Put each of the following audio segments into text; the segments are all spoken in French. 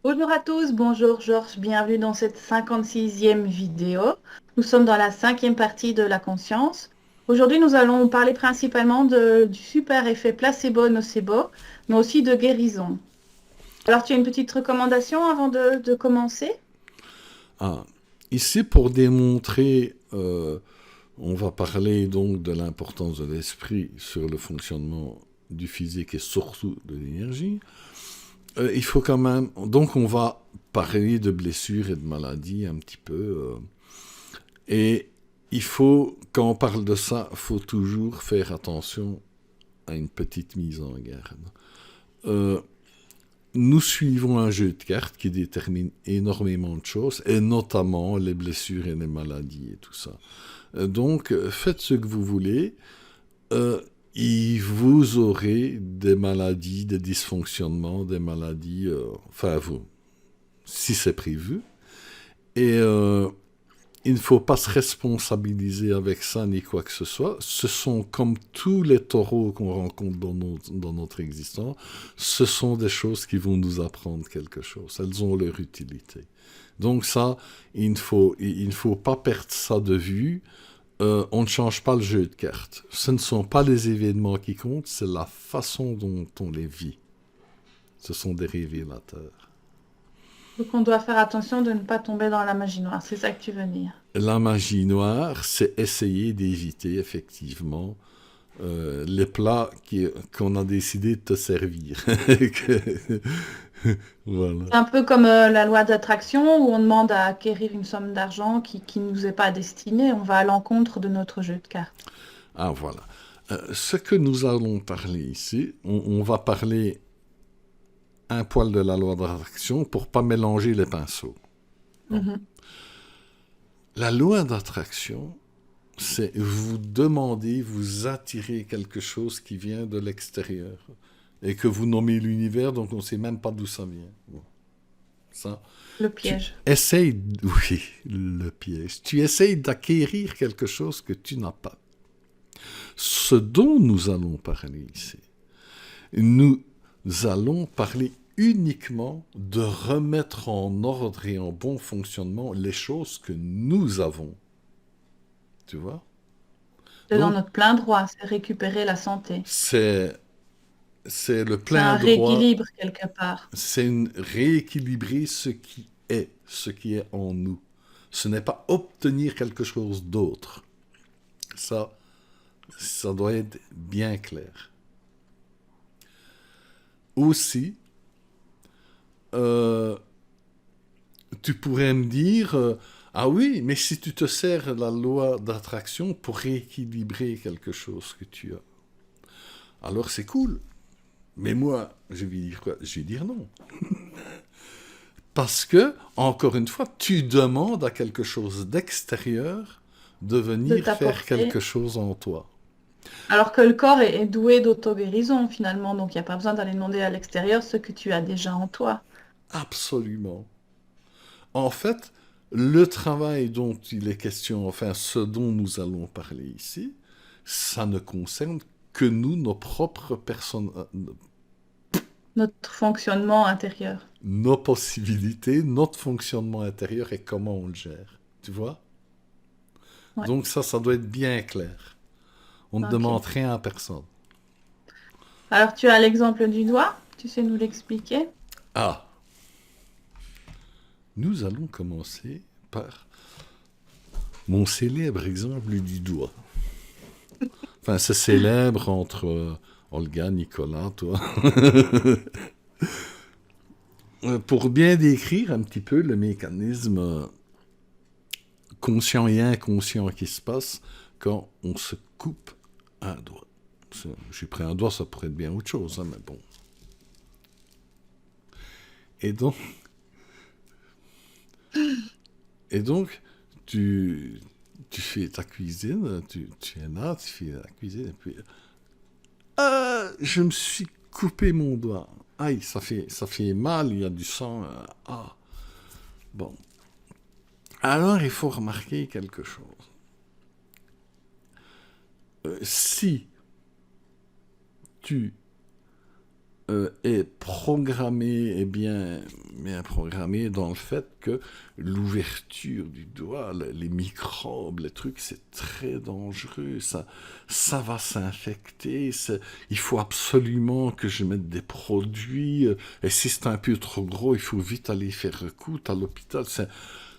Bonjour à tous, bonjour Georges, bienvenue dans cette 56e vidéo. Nous sommes dans la cinquième partie de la conscience. Aujourd'hui, nous allons parler principalement du super effet placebo-nocebo, mais aussi de guérison. Alors, tu as une petite recommandation avant de commencer? Ah, ici, pour démontrer, on va parler donc de l'importance de l'esprit sur le fonctionnement du physique et surtout de l'énergie. Il faut quand même. Donc, on va parler de blessures et de maladies un petit peu. Et il faut, quand on parle de ça, il faut toujours faire attention à une petite mise en garde. Euh, Nous suivons un jeu de cartes qui détermine énormément de choses, et notamment les blessures et les maladies et tout ça. Donc, faites ce que vous voulez. Euh, et vous aurez des maladies, des dysfonctionnements, des maladies, enfin, vous, si c'est prévu. Et il ne faut pas se responsabiliser avec ça ni quoi que ce soit. Ce sont comme tous les taureaux qu'on rencontre dans notre existence, ce sont des choses qui vont nous apprendre quelque chose. Elles ont leur utilité. Donc ça, il ne faut pas perdre ça de vue. On ne change pas le jeu de cartes. Ce ne sont pas les événements qui comptent, c'est la façon dont on les vit. Ce sont des révélateurs. Donc, on doit faire attention de ne pas tomber dans la magie noire, c'est ça que tu veux dire. La magie noire, c'est essayer d'éviter effectivement les plats qu'on a décidé de te servir. Voilà. C'est un peu comme la loi d'attraction où on demande à acquérir une somme d'argent qui ne nous est pas destinée. On va à l'encontre de notre jeu de cartes. Ah, voilà. Ce que nous allons parler ici, on va parler un poil de la loi d'attraction pour pas mélanger les pinceaux. Bon. Mhm. La loi d'attraction, c'est vous demandez, vous attirez quelque chose qui vient de l'extérieur et que vous nommez l'univers, donc on ne sait même pas d'où ça vient. Bon. Ça, Le tu piège. essayes, oui, le piège, tu essayes d'acquérir quelque chose que tu n'as pas. Ce dont nous allons parler ici, nous allons parler uniquement de remettre en ordre et en bon fonctionnement les choses que nous avons. Tu vois? C'est dans Donc, notre plein droit, c'est récupérer la santé. c'est, c'est le C'est plein un droit, rééquilibre quelque part. c'est rééquilibrer ce qui est en nous. Ce n'est pas obtenir quelque chose d'autre. Ça, ça doit être bien clair. Aussi, euh, tu pourrais me dire, ah oui, mais si tu te sers de la loi d'attraction pour rééquilibrer quelque chose que tu as, alors c'est cool. Mais moi, je vais dire quoi? Je vais dire non. Parce que, encore une fois, tu demandes à quelque chose d'extérieur de De venir faire t'apporter. quelque chose en toi. Alors que le corps est doué d'auto-guérison finalement, donc il n'y a pas besoin d'aller demander à l'extérieur ce que tu as déjà en toi. Absolument. En fait, le travail dont il est question, enfin ce dont nous allons parler ici, ça ne concerne que nous, nos propres personnes, Notre fonctionnement intérieur. nos possibilités, notre fonctionnement intérieur et comment on le gère. Tu vois? Ouais, Donc ça doit être bien clair. On ne demande ok. rien à personne. Alors tu as l'exemple du doigt, tu sais nous l'expliquer? Ah, nous allons commencer par mon célèbre exemple du doigt. Enfin, c'est célèbre entre Olga, Nicolas, toi. Pour bien décrire un petit peu le mécanisme conscient et inconscient qui se passe quand on se coupe un doigt. J'ai pris un doigt, ça pourrait être bien autre chose, hein, mais bon. Et donc, et donc tu fais ta cuisine, tu es là, tu fais la cuisine, et puis je me suis coupé mon doigt. Aïe, ça fait mal, il y a du sang. Ah, bon. Alors, il faut remarquer quelque chose. Si tu est programmé, bien programmé dans le fait que l'ouverture du doigt, les microbes, les trucs, c'est très dangereux. Ça va s'infecter. Il faut absolument que je mette des produits. Et si c'est un peu trop gros, il faut vite aller faire recoudre à l'hôpital.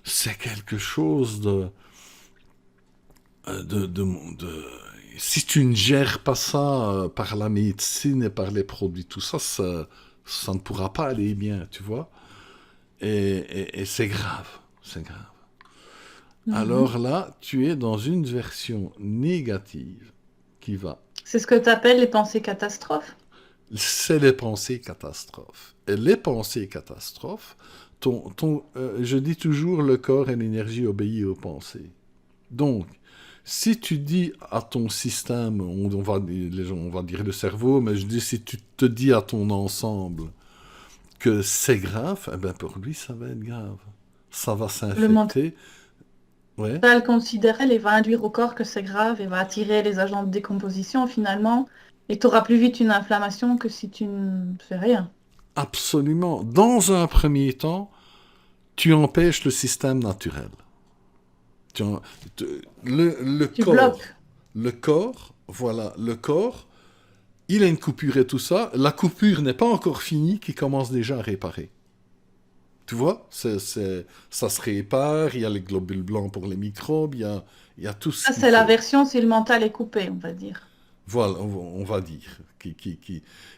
C'est quelque chose de si tu ne gères pas ça par la médecine et par les produits, tout ça, ça ne pourra pas aller bien, tu vois. Et c'est grave, c'est grave. Mhm. Alors là, tu es dans une version négative qui va. C'est ce que tu appelles les pensées catastrophes. C'est les pensées catastrophes. Et les pensées catastrophes, je dis toujours, le corps et l'énergie obéissent aux pensées. Donc, si tu dis à ton système, on va dire le cerveau, mais je dis si tu te dis à ton ensemble que c'est grave, eh ben pour lui ça va être grave. Ça va Le mental s'infecter. Ouais, considéré, il va induire au corps que c'est grave et va attirer les agents de décomposition finalement. Et tu auras plus vite une inflammation que si tu ne fais rien. absolument. Dans un premier temps, tu empêches le système naturel. Tu en- le Tu corps, bloques. voilà, le corps, il a une coupure et tout ça. La coupure n'est pas encore finie, qui commence déjà à réparer. Tu vois, ça se répare, il y a les globules blancs pour les microbes, il y a tout ce Ça, qu'il c'est la faut. version si le mental est coupé, on va dire. Voilà, on va dire.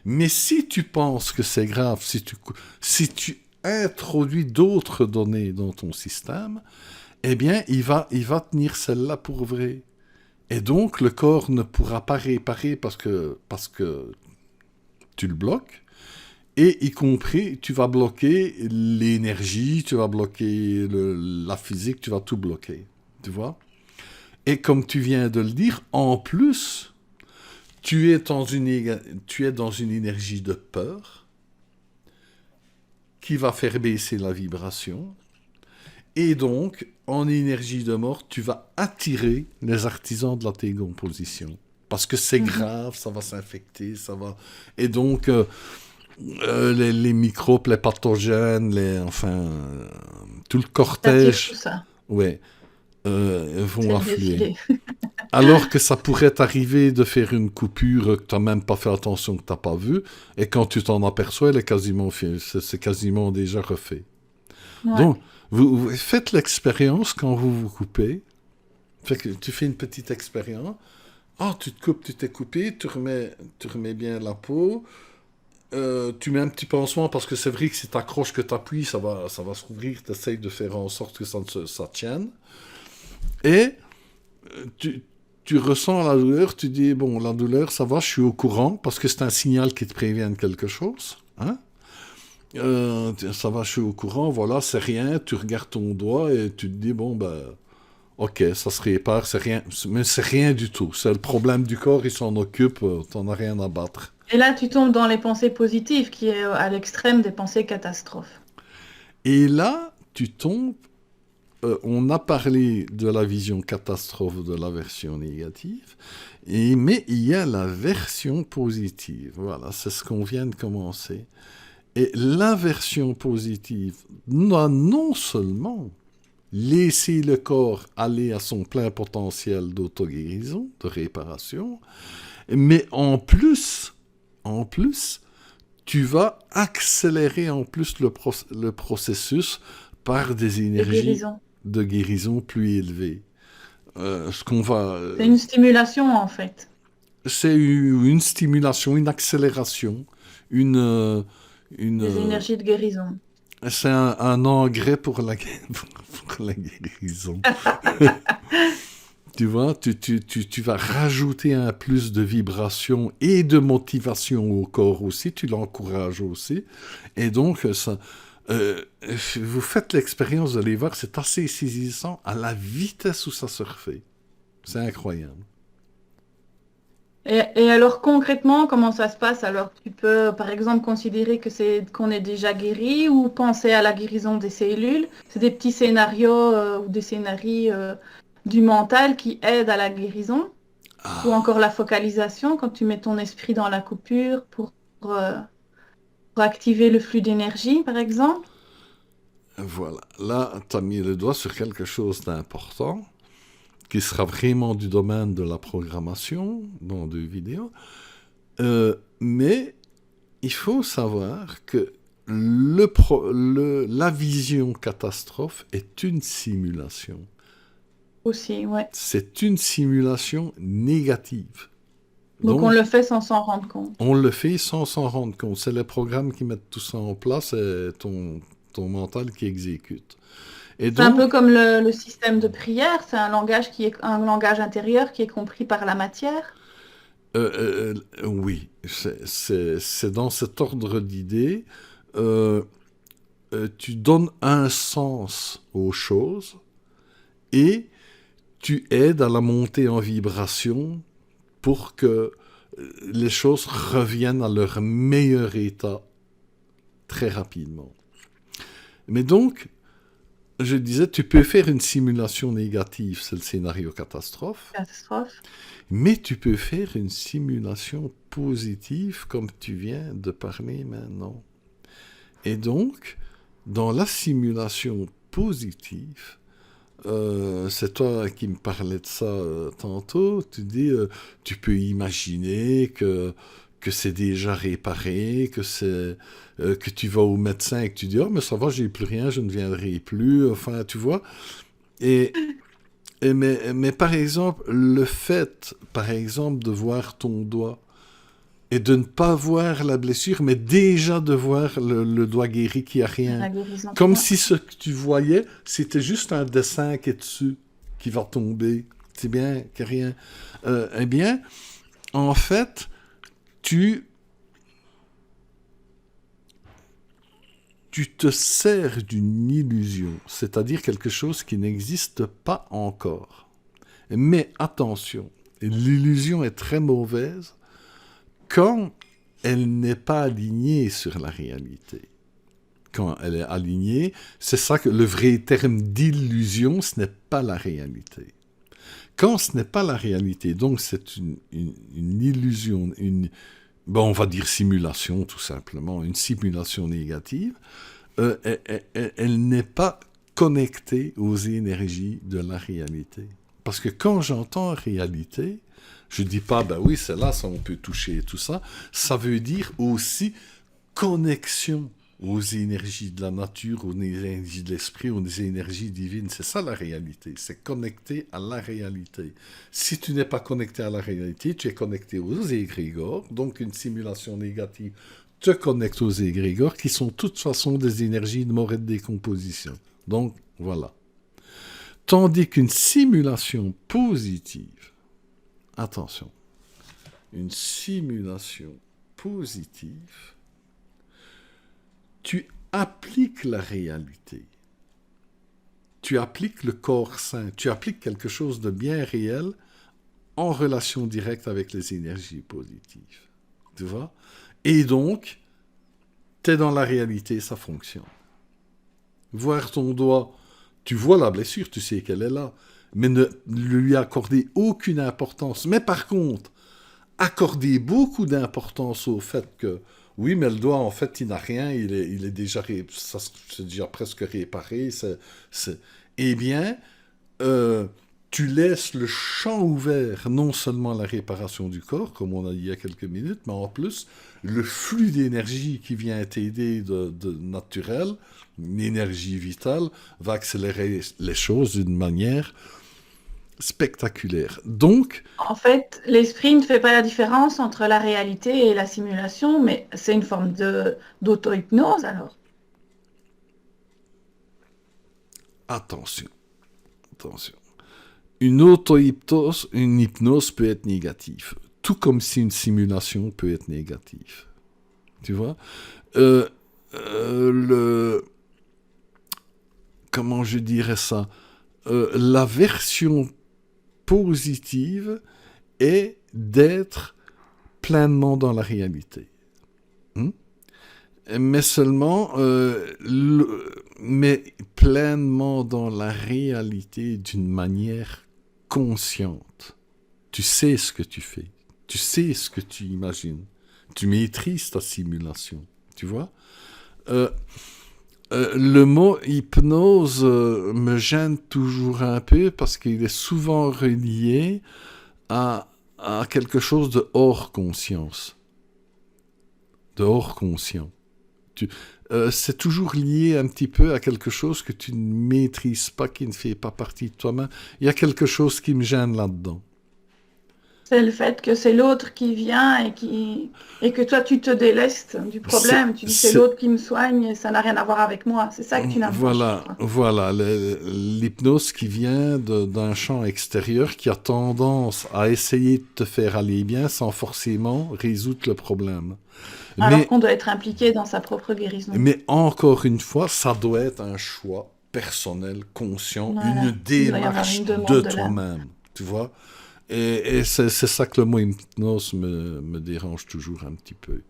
Mais si tu penses que c'est grave, si tu introduis d'autres données dans ton système, eh bien, il va tenir celle-là pour vrai. Et donc, le corps ne pourra pas réparer parce que tu le bloques. Et y compris, tu vas bloquer l'énergie, tu vas bloquer la physique, tu vas tout bloquer. Tu vois. Et comme tu viens de le dire, en plus, tu es dans une énergie de peur qui va faire baisser la vibration. Et donc, en énergie de mort, tu vas attirer les artisans de la décomposition. Parce que c'est Mhm. grave, ça va s'infecter, ça va. Et donc, les microbes, les pathogènes, tout le T'attires tout cortège, ça. ouais, vont C'est le affluer. défilé. Alors que ça pourrait t'arriver de faire une coupure que tu n'as même pas fait attention, que tu n'as pas vu, et quand tu t'en aperçois, elle est quasiment c'est quasiment déjà refait. Ouais. Donc, vous faites l'expérience quand vous vous coupez. Fait que tu fais une petite expérience. Ah, tu te coupes, tu t'es coupé, tu remets bien la peau. Tu mets un petit pansement parce que c'est vrai que si tu accroches, que tu appuies, ça va s'ouvrir. Tu essayes de faire en sorte que ça tienne. Et tu, tu ressens la douleur, tu dis, bon, la douleur, ça va, je suis au courant, parce que c'est un signal qui te prévient de quelque chose. Hein. Ça va, je suis au courant, voilà, c'est rien, tu regardes ton doigt et tu te dis, bon, ben, ok, ça se répare, c'est rien, mais c'est rien du tout. C'est le problème du corps, il s'en occupe, t'en as rien à battre. Et là, tu tombes dans les pensées positives, qui est à l'extrême des pensées catastrophes. Et là, tu tombes, on a parlé de la vision catastrophe de la version négative, mais il y a la version positive. Voilà, c'est ce qu'on vient de commencer. Et la version positive doit non seulement laisser le corps aller à son plein potentiel d'auto-guérison, de réparation, mais en plus, tu vas accélérer en plus le processus par des De énergies guérison. de guérison plus élevées. Ce qu'on va, C'est une stimulation, en fait. c'est une stimulation, une accélération, une, euh, Des une, énergies de guérison. c'est un engrais pour pour la guérison. Tu vois, tu vas rajouter un plus de vibration et de motivation au corps aussi, tu l'encourages aussi. Et donc, euh, vous faites l'expérience de les voir, c'est assez saisissant à la vitesse où ça se refait. C'est incroyable. Et alors concrètement, comment ça se passe? Alors tu peux par exemple considérer que c'est qu'on est déjà guéri ou penser à la guérison des cellules. C'est des petits scénarios ou des scénarios du mental qui aident à la guérison ou encore la focalisation quand tu mets ton esprit dans la coupure pour euh, Pour activer le flux d'énergie, par exemple? Voilà, là, tu as mis le doigt sur quelque chose d'important, qui sera vraiment du domaine de la programmation, dans deux vidéos. Mais il faut savoir que la vision catastrophe est une simulation. Aussi, ouais. C'est une simulation négative. Donc on Donc, le fait sans s'en rendre compte. on le fait sans s'en rendre compte. C'est les programmes qui mettent tout ça en place et ton mental qui exécute. Et C'est un donc, peu comme le système de prière, c'est un langage qui est un langage intérieur qui est compris par la matière. oui, c'est dans cet ordre d'idées. Euh, Tu donnes un sens aux choses et tu aides à la montée en vibration pour que les choses reviennent à leur meilleur état très rapidement. Mais donc, je disais, tu peux faire une simulation négative, c'est le scénario catastrophe, Catastrophe. mais tu peux faire une simulation positive comme tu viens de parler maintenant. Et donc, dans la simulation positive, c'est toi qui me parlais de ça tantôt, tu dis, tu peux imaginer que c'est déjà réparé, que tu vas au médecin et que tu dis, oh mais ça va, j'ai plus rien, je ne viendrai plus, enfin tu vois. Et, mais par exemple, le fait, par exemple, de voir ton doigt, et de ne pas voir la blessure, mais déjà de voir le doigt guéri qui a rien. La guérison. Comme Ouais. si ce que tu voyais, c'était juste un dessin qui est dessus, qui va tomber. C'est bien qu'il n'y a rien. Eh bien, en fait, tu, tu te sers d'une illusion, c'est-à-dire quelque chose qui n'existe pas encore. Mais attention, l'illusion est très mauvaise quand elle n'est pas alignée sur la réalité. Quand elle est alignée, c'est ça que le vrai terme d'illusion, ce n'est pas la réalité. Quand ce n'est pas la réalité, donc c'est une illusion, on va dire simulation tout simplement, une simulation négative, elle n'est pas connectée aux énergies de la réalité. Parce que quand j'entends réalité, je ne dis pas, ben oui, c'est là, ça on peut toucher et tout ça. Ça veut dire aussi connexion aux énergies de la nature, aux énergies de l'esprit, aux énergies divines. C'est ça la réalité. C'est connecté à la réalité. Si tu n'es pas connecté à la réalité, tu es connecté aux égrégores. Donc une simulation négative te connecte aux égrégores qui sont de toute façon des énergies de mort et de décomposition. Donc voilà. Tandis qu'une simulation positive, attention, une simulation positive, tu appliques la réalité. Tu appliques le corps sain. Tu appliques quelque chose de bien réel en relation directe avec les énergies positives. Tu vois? Et donc, tu es dans la réalité, ça fonctionne. Voir ton doigt, tu vois la blessure, tu sais qu'elle est là, mais ne lui accorder aucune importance. Mais par contre, accorder beaucoup d'importance au fait que, oui, mais le doigt, en fait, il n'a rien, il est déjà, c'est déjà presque réparé. Eh bien, tu laisses le champ ouvert, non seulement à la réparation du corps, comme on a dit il y a quelques minutes, mais en plus, le flux d'énergie qui vient t'aider de naturel, une énergie vitale, va accélérer les choses d'une manière spectaculaire. Donc, En fait, l'esprit ne fait pas la différence entre la réalité et la simulation, mais c'est une forme d'auto-hypnose alors. attention, attention. Une auto-hypnose, une hypnose peut être négative, tout comme si une simulation peut être négative. Tu vois, euh, le comment je dirais ça, la version positive est d'être pleinement dans la réalité. Hmm? Mais seulement, mais pleinement dans la réalité d'une manière consciente. Tu sais ce que tu fais. Tu sais ce que tu imagines. Tu maîtrises ta simulation. Tu vois? Euh, le mot hypnose me gêne toujours un peu parce qu'il est souvent relié à quelque chose de hors conscience, de hors conscient. C'est toujours lié un petit peu à quelque chose que tu ne maîtrises pas, qui ne fait pas partie de toi-même. Il y a quelque chose qui me gêne là-dedans. C'est le fait que c'est l'autre qui vient et que toi, tu te délestes du C'est, problème. Tu dis, c'est c'est- l'autre qui me soigne et ça n'a rien à voir avec moi. C'est ça que tu n'aimes pas chez Voilà, toi. voilà, l'hypnose qui vient d'un champ extérieur qui a tendance à essayer de te faire aller bien sans forcément résoudre le problème. Alors Mais, qu'on doit être impliqué dans sa propre guérison. mais encore une fois, ça doit être un choix personnel, conscient, une Voilà. Il doit y avoir démarche une de demande de l'âme. toi-même, tu vois. Et c'est ça que le mot hypnose me dérange toujours un petit peu.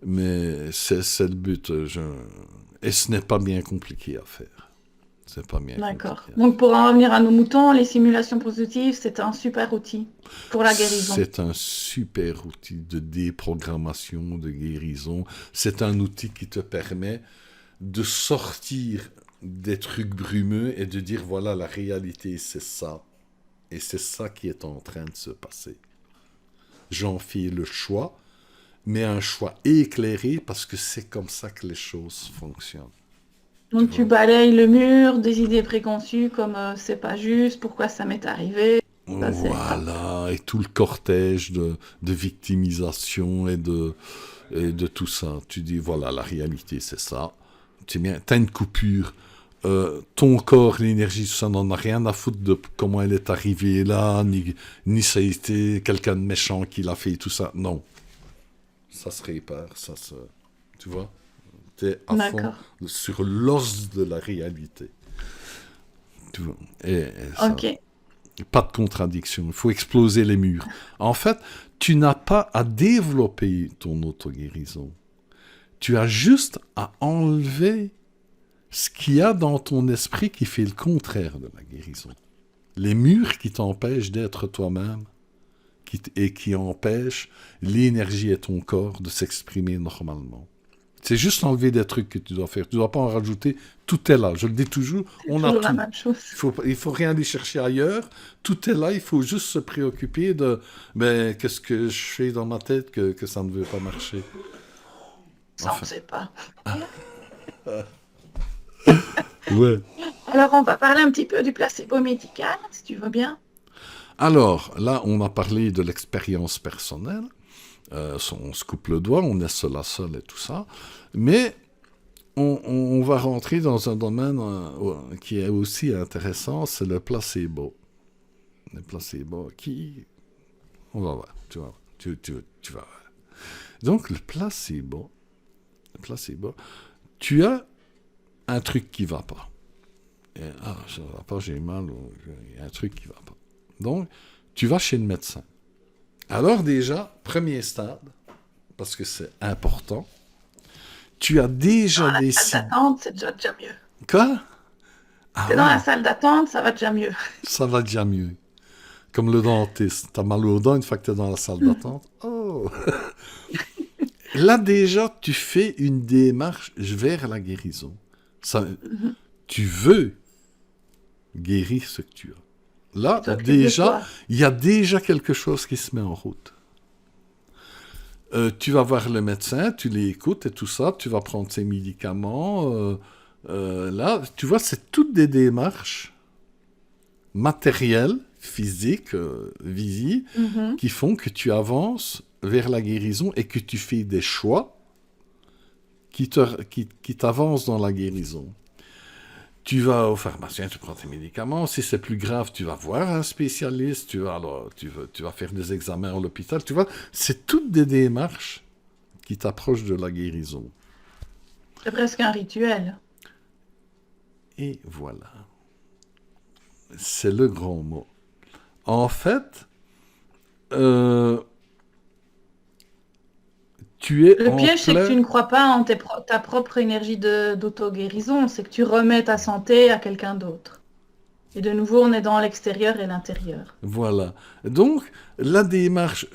Mais c'est le but. Et ce n'est pas bien compliqué à faire. C'est pas bien D'accord. compliqué à Donc, faire. pour en revenir à nos moutons, les simulations positives, c'est un super outil pour la guérison. C'est un super outil de déprogrammation, de guérison. C'est un outil qui te permet de sortir des trucs brumeux et de dire voilà, la réalité, c'est ça. Et c'est ça qui est en train de se passer. J'en fais le choix, mais un choix éclairé parce que c'est comme ça que les choses fonctionnent. Tu Donc, tu vois? balayes le mur des idées préconçues comme c'est pas juste, pourquoi ça m'est arrivé. Ça, c'est top. Voilà, et tout le cortège de victimisation et de tout ça. Tu dis, voilà, la réalité, c'est ça. Tu as une coupure. Ton corps, l'énergie, tout ça n'en a rien à foutre de comment elle est arrivée là, ni ça a été quelqu'un de méchant qui l'a fait, tout ça. Non, ça se répare, ça se... Tu vois? T'es à fond D'accord. sur l'os de la réalité. Tu vois? Et ça... Ok. Pas de contradiction, il faut exploser les murs. En fait, tu n'as pas à développer ton auto-guérison. Tu as juste à enlever ce qu'il y a dans ton esprit qui fait le contraire de la guérison. Les murs qui t'empêchent d'être toi-même et qui empêchent l'énergie et ton corps de s'exprimer normalement. C'est juste enlever des trucs que tu dois faire. Tu ne dois pas en rajouter. Tout est là. Je le dis toujours, C'est on a toujours la tout. même chose. Il faut rien aller chercher ailleurs. Tout est là. Il faut juste se préoccuper de ben, qu'est-ce que je fais dans ma tête que ça ne veut pas marcher. Ça, on ne Enfin, sait pas. ouais. Alors, on va parler un petit peu du placebo médical, si tu veux bien. Alors, là, on a parlé de l'expérience personnelle. On se coupe le doigt, on est seul à seul et tout ça. Mais on va rentrer dans un domaine qui est aussi intéressant, c'est le placebo. Le placebo qui... On va voir, tu vas voir. Tu vas voir. Donc, le placebo, tu as un truc qui va pas. Et, ça va pas, j'ai mal, il y a un truc qui va pas. Donc, tu vas chez le médecin. Alors déjà, premier stade, parce que c'est important, tu as déjà Dans la salle décidé... d'attente, c'est déjà mieux. Quoi? Ah C'est dans la ouais, salle d'attente, ça va déjà mieux. ça va déjà mieux. Comme le dentiste, t'as mal aux dents une fois que t'es dans la salle d'attente. Oh! Là déjà, tu fais une démarche vers la guérison. Ça, Mhm. tu veux guérir ce que tu as. Tu Là, t'occupes de déjà, toi. il y a déjà quelque chose qui se met en route. Tu vas voir le médecin, tu l'écoutes et tout ça, tu vas prendre ses médicaments. Là, tu vois, c'est toutes des démarches matérielles, physiques, visibles, Mhm. qui font que tu avances vers la guérison et que tu fais des choix qui t'avancent dans la guérison. Tu vas au pharmacien, tu prends tes médicaments. Si c'est plus grave, tu vas voir un spécialiste. Tu vas faire des examens à l'hôpital. Tu vois, c'est toutes des démarches qui t'approchent de la guérison. C'est presque un rituel. Et voilà. C'est le grand mot. En fait, euh, tu es Le en piège, c'est que tu plein... ne crois pas en ta propre énergie d'auto-guérison. C'est que tu remets ta santé à quelqu'un d'autre. Et de nouveau, on est dans l'extérieur et l'intérieur. Voilà. Donc, la démarche,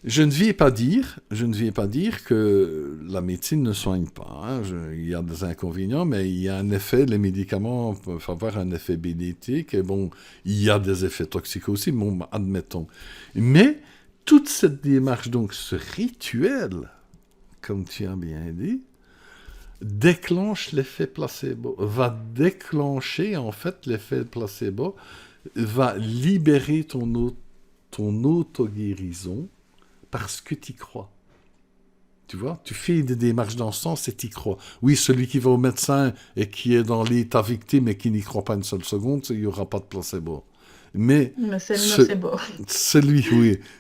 je ne viens pas dire que la médecine ne soigne pas, hein. Il y a des inconvénients, mais il y a un effet, les médicaments peuvent avoir un effet bénéfique, et bon, il y a des effets toxiques aussi, bon, admettons. Mais toute cette démarche, donc ce rituel, comme tu as bien dit, déclenche l'effet placebo, va déclencher en fait l'effet placebo, va libérer ton auto-guérison parce que tu y crois. Tu vois, tu fais des démarches dans ce sens et tu y crois. Oui, celui qui va au médecin et qui est dans l'état victime et qui n'y croit pas une seule seconde, il n'y aura pas de placebo. Mais Mais c'est le nocebo.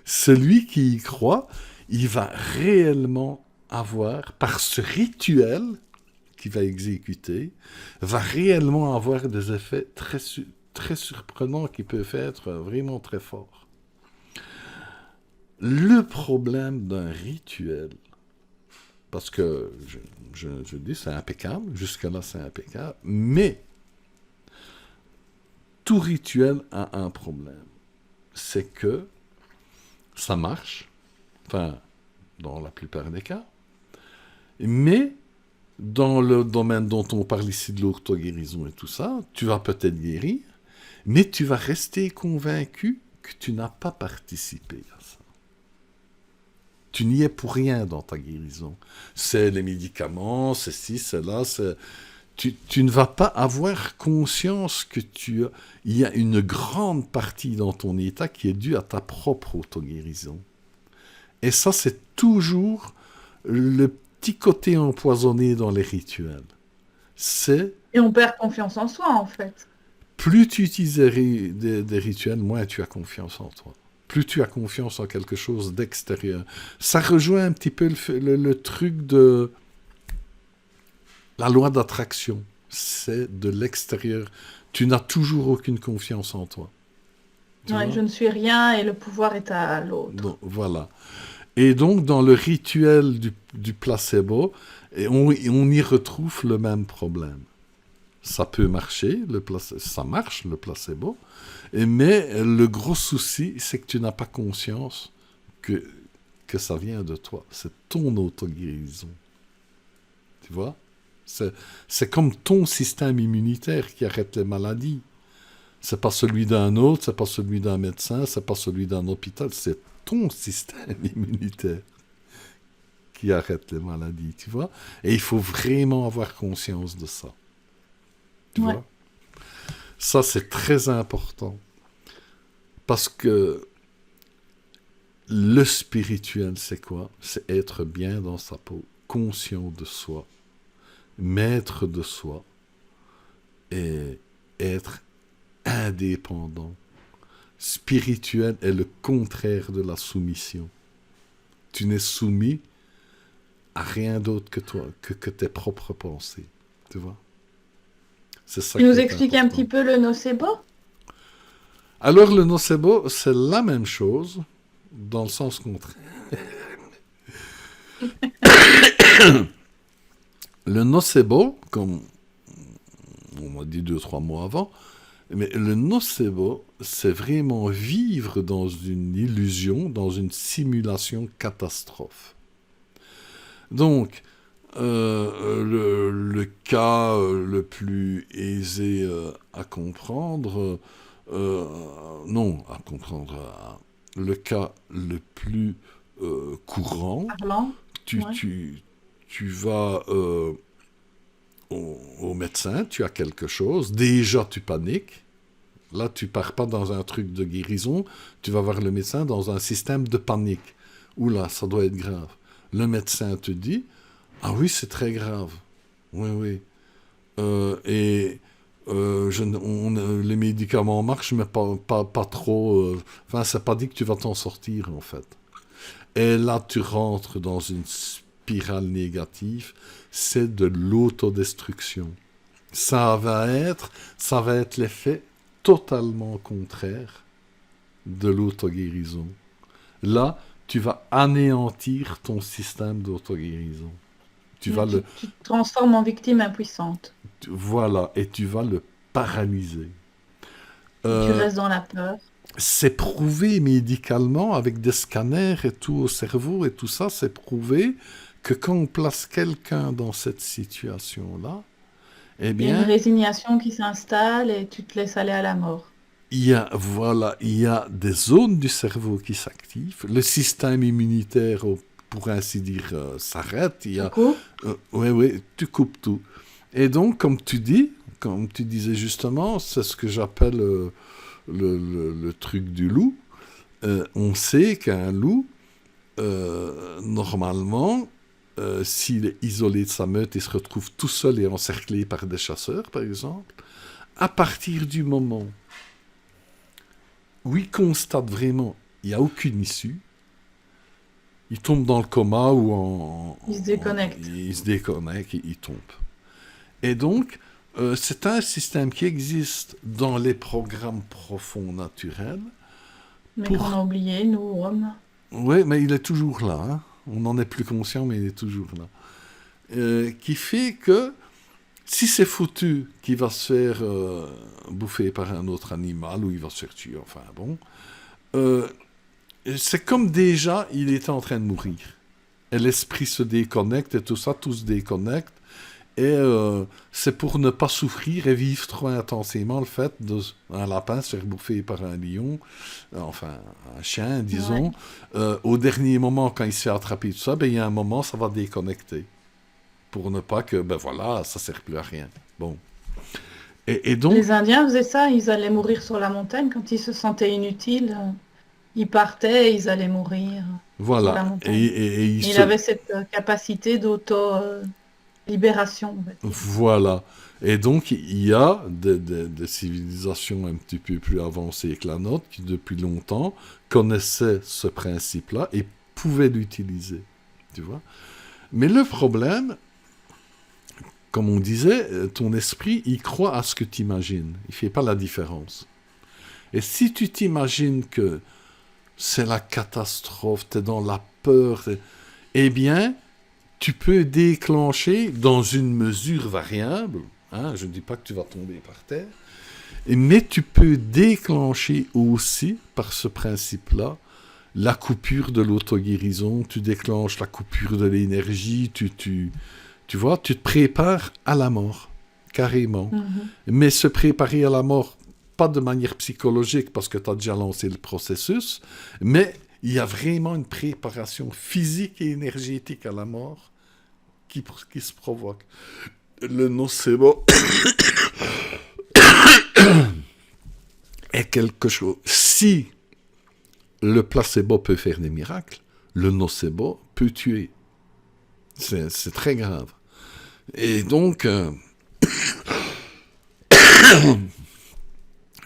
celui qui y croit, il va réellement avoir, par ce rituel qu'il va exécuter, va réellement avoir des effets très surprenants qui peuvent être vraiment très forts. Le problème d'un rituel, parce que je dis c'est impeccable, jusque-là c'est impeccable, mais tout rituel a un problème. C'est que ça marche, enfin, dans la plupart des cas, mais dans le domaine dont on parle ici de l'auto-guérison et tout ça, tu vas peut-être guérir, mais tu vas rester convaincu que tu n'as pas participé à ça. Tu n'y es pour rien dans ta guérison. C'est les médicaments, c'est ci, c'est là, tu ne vas pas avoir conscience que il y a une grande partie dans ton état qui est due à ta propre auto-guérison. Et ça, c'est toujours le petit côté empoisonné dans les rituels. Et on perd confiance en soi, en fait. Plus tu utilises des rituels, moins tu as confiance en toi. Plus tu as confiance en quelque chose d'extérieur. Ça rejoint un petit peu le truc de la loi d'attraction. C'est de l'extérieur. Tu n'as toujours aucune confiance en toi. Ouais, je ne suis rien et le pouvoir est à l'autre. Donc, voilà. Et donc, dans le rituel du placebo, on y retrouve le même problème. Ça peut marcher, ça marche, le placebo, mais le gros souci, c'est que tu n'as pas conscience que ça vient de toi. C'est ton auto-guérison. Tu vois? C'est comme ton système immunitaire qui arrête les maladies. C'est pas celui d'un autre, c'est pas celui d'un médecin, c'est pas celui d'un hôpital, c'est ton système immunitaire qui arrête les maladies, tu vois? Et il faut vraiment avoir conscience de ça. Tu vois? Ça, c'est très important. Parce que le spirituel, c'est quoi? C'est être bien dans sa peau, conscient de soi, maître de soi, et être indépendant. Spirituel est le contraire de la soumission. Tu n'es soumis à rien d'autre que toi, que tes propres pensées. Tu vois? C'est ça Tu qui nous est expliques un important. petit peu le nocebo? Alors, le nocebo, c'est la même chose, dans le sens contraire. Le nocebo, comme on m'a dit 2-3 mois avant, mais le nocebo, c'est vraiment vivre dans une illusion, dans une simulation catastrophe. Donc, le cas le plus aisé à comprendre, le cas le plus courant, Parlant. tu, Ouais. tu, tu vas au médecin, tu as quelque chose, déjà tu paniques. Là, tu pars pas dans un truc de guérison, tu vas voir le médecin dans un système de panique. Oula, ça doit être grave. Le médecin te dit, ah oui, c'est très grave. Oui, oui. Les médicaments marchent, mais pas trop. Enfin, c'est pas dit que tu vas t'en sortir, en fait. Et là, tu rentres dans une spirale négative. C'est de l'autodestruction. Ça va être l'effet totalement contraire de l'auto-guérison. Là, tu vas anéantir ton système d'auto-guérison. Tu te transformes en victime impuissante. Voilà, et tu vas le paralyser. Tu restes dans la peur. c'est prouvé médicalement avec des scanners et tout au cerveau et tout ça, c'est prouvé que quand on place quelqu'un dans cette situation-là, eh Il y a une bien, résignation qui s'installe et tu te laisses aller à la mort. il y a des zones du cerveau qui s'activent, le système immunitaire, pour ainsi dire, s'arrête. Tu coupes? Ouais, ouais, tu coupes tout. Et donc, comme tu disais justement, c'est ce que j'appelle le truc du loup. On sait qu'un loup, normalement, s'il est isolé de sa meute et se retrouve tout seul et encerclé par des chasseurs, par exemple, à partir du moment où il constate vraiment il n'y a aucune issue, il tombe dans le coma ou Il se déconnecte. il se déconnecte, il tombe. Et donc, c'est un système qui existe dans les programmes profonds naturels. Mais qu'on a Pour... oublié, nous, hommes. Oui, mais il est toujours là. Hein. On n'en est plus conscient, mais il est toujours là. Qui fait que si c'est foutu qu'il va se faire bouffer par un autre animal ou il va se faire tuer, enfin bon, euh, c'est comme déjà il était en train de mourir. Et l'esprit se déconnecte et tout ça, tout se déconnecte. Et c'est pour ne pas souffrir et vivre trop intensément le fait d'un lapin se faire bouffer par un lion, enfin un chien, Ouais. disons. Au dernier moment, quand il se fait attraper tout ça, ben, il y a un moment, ça va déconnecter. Pour ne pas que, ben voilà, ça sert plus à rien. Bon. Et donc, Les Indiens faisaient ça, ils allaient mourir sur la montagne quand ils se sentaient inutiles. Ils partaient et ils allaient mourir sur la voilà. montagne. Et il Et il se... avait cette capacité d'auto-libération, on va dire. Voilà. Et donc, il y a des civilisations un petit peu plus avancées que la nôtre qui, depuis longtemps, connaissaient ce principe-là et pouvaient l'utiliser. Tu vois? Mais le problème, comme on disait, ton esprit, il croit à ce que tu imagines. Il ne fait pas la différence. Et si tu t'imagines que c'est la catastrophe, tu es dans la peur, eh bien, tu peux déclencher dans une mesure variable, hein, je ne dis pas que tu vas tomber par terre, mais tu peux déclencher aussi, par ce principe-là, la coupure de l'auto-guérison, tu déclenches la coupure de l'énergie, tu vois, tu te prépares à la mort, carrément. Mhm. Mais se préparer à la mort, pas de manière psychologique, parce que tu as déjà lancé le processus, mais il y a vraiment une préparation physique et énergétique à la mort qui se provoque. Le nocebo est quelque chose. Si le placebo peut faire des miracles, le nocebo peut tuer. C'est très grave. Et donc,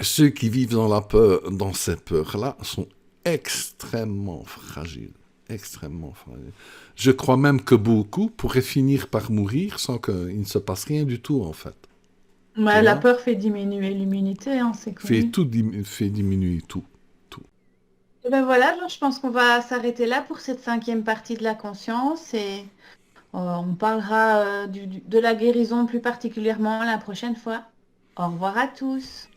ceux qui vivent dans la peur, dans ces peurs-là, sont extrêmement fragiles. Extrêmement fragiles. Je crois même que beaucoup pourraient finir par mourir sans qu'il ne se passe rien du tout, en fait. Tu Ouais, la vois? peur fait diminuer l'immunité, hein, c'est connu. Fait diminuer tout. Tout. Et ben voilà, je pense qu'on va s'arrêter là pour cette cinquième partie de la conscience et on parlera de la guérison plus particulièrement la prochaine fois. Au revoir à tous.